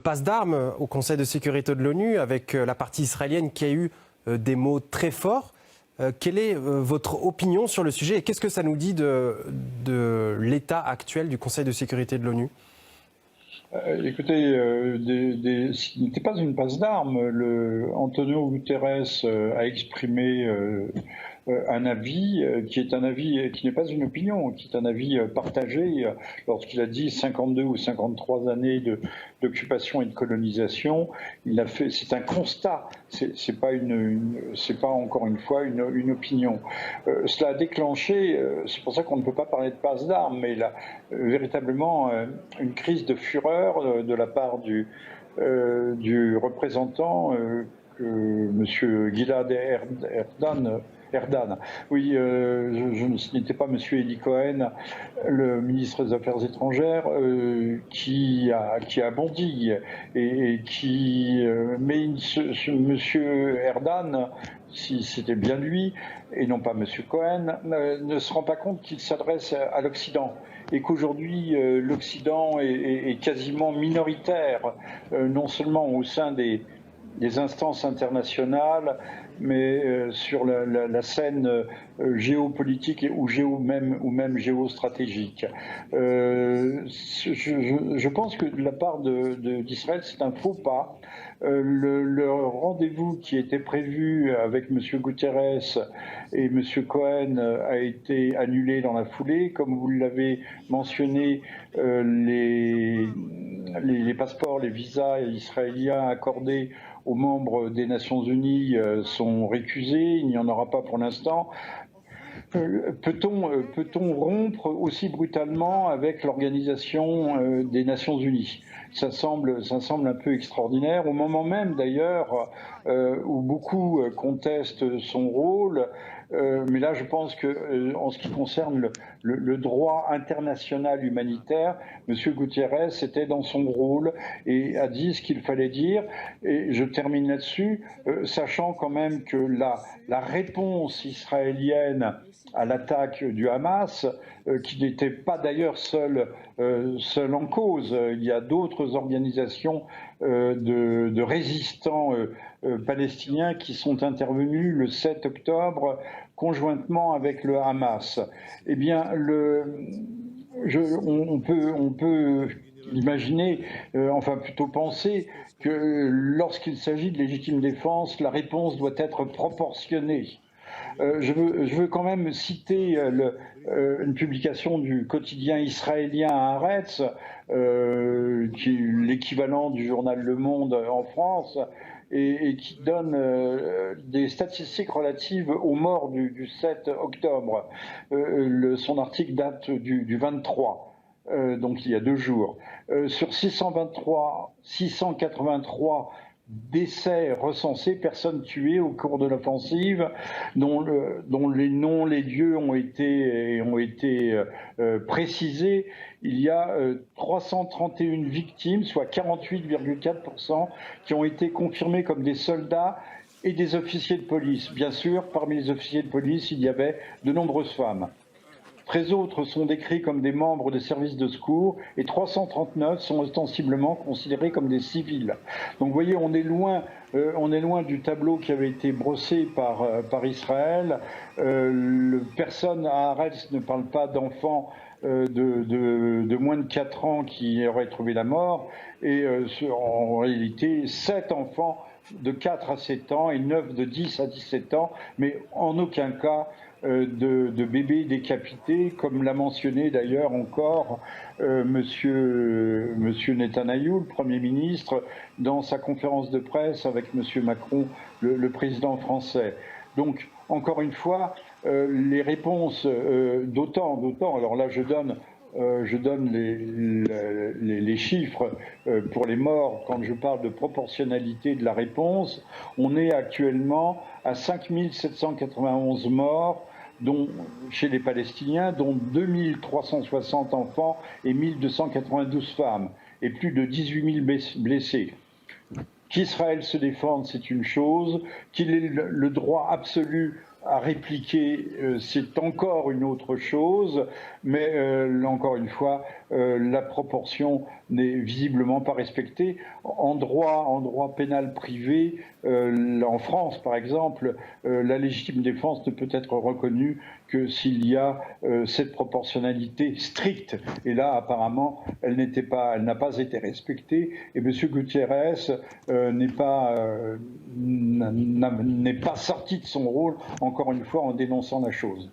passe d'armes au Conseil de sécurité de l'ONU avec la partie israélienne qui a eu des mots très forts. Quelle est votre opinion sur le sujet et qu'est-ce que ça nous dit de l'état actuel du Conseil de sécurité de l'ONU ? Écoutez, ce n'était pas une passe d'armes. Antonio Guterres a exprimé un avis qui est un avis qui n'est pas une opinion, qui est un avis partagé lorsqu'il a dit 52 ou 53 années d'occupation et de colonisation. Il a fait, c'est un constat, c'est pas encore une fois une opinion. Cela a déclenché, c'est pour ça qu'on ne peut pas parler de passe d'armes, mais là, véritablement une crise de fureur de la part du représentant Monsieur Gilad Erdan. Oui, ce n'était pas M. Eli Cohen, le ministre des Affaires étrangères, qui a bondi et qui. Mais M. Erdan, si c'était bien lui et non pas M. Cohen, ne se rend pas compte qu'il s'adresse à l'Occident et qu'aujourd'hui l'Occident est quasiment minoritaire, non seulement au sein des instances internationales, mais sur la scène géopolitique ou même géostratégique. Je pense que de la part d'Israël, c'est un faux pas. Le rendez-vous qui était prévu avec M. Guterres et M. Cohen a été annulé dans la foulée. Comme vous l'avez mentionné, les passeports, les visas israéliens accordés aux membres des Nations Unies sont récusés, il n'y en aura pas pour l'instant. Peut-on rompre aussi brutalement avec l'Organisation des Nations Unies ? Ça semble un peu extraordinaire, au moment même d'ailleurs où beaucoup contestent son rôle. Mais là, je pense que, en ce qui concerne le droit international humanitaire, M. Guterres était dans son rôle et a dit ce qu'il fallait dire. Et je termine là-dessus, sachant quand même que la réponse israélienne à l'attaque du Hamas, qui n'était pas d'ailleurs seule en cause. Il y a d'autres organisations de résistants palestiniens qui sont intervenus le 7 octobre conjointement avec le Hamas. Eh bien, on peut imaginer, enfin plutôt penser, que lorsqu'il s'agit de légitime défense, la réponse doit être proportionnée. Je veux quand même citer une publication du quotidien israélien Haaretz, qui est l'équivalent du journal Le Monde en France, et qui donne des statistiques relatives aux morts du 7 octobre. Son article date du 23, donc il y a 2 jours. Sur 683 décès recensés, personnes tuées au cours de l'offensive, dont les noms, les lieux ont été précisés. Il y a 331 victimes, soit 48,4%, qui ont été confirmées comme des soldats et des officiers de police. Bien sûr, parmi les officiers de police, il y avait de nombreuses femmes. 13 autres sont décrits comme des membres des services de secours et 339 sont ostensiblement considérés comme des civils. Donc vous voyez, on est loin du tableau qui avait été brossé par Israël. Personne à Haaretz ne parle pas d'enfants de moins de 4 ans qui auraient trouvé la mort. Et en réalité, 7 enfants de 4 à 7 ans et 9 de 10 à 17 ans, mais en aucun cas de bébés décapités, comme l'a mentionné d'ailleurs encore monsieur Netanyahou, le Premier ministre, dans sa conférence de presse avec monsieur Macron, le président français. Donc, encore une fois, les réponses d'OTAN, alors là je donne les chiffres pour les morts quand je parle de proportionnalité de la réponse. On est actuellement à 5 791 morts chez les Palestiniens, dont 2360 enfants et 1292 femmes, et plus de 18 000 blessés. Qu'Israël se défende, c'est une chose. Qu'il ait le droit absolu à répliquer, c'est encore une autre chose. mais là encore une fois, la proportion n'est visiblement pas respectée. En droit pénal privé, en France par exemple, la légitime défense ne peut être reconnue que s'il y a cette proportionnalité stricte. Et là, apparemment, elle n'a pas été respectée. Et M. Gutiérrez n'est pas sorti de son rôle, encore une fois, en dénonçant la chose.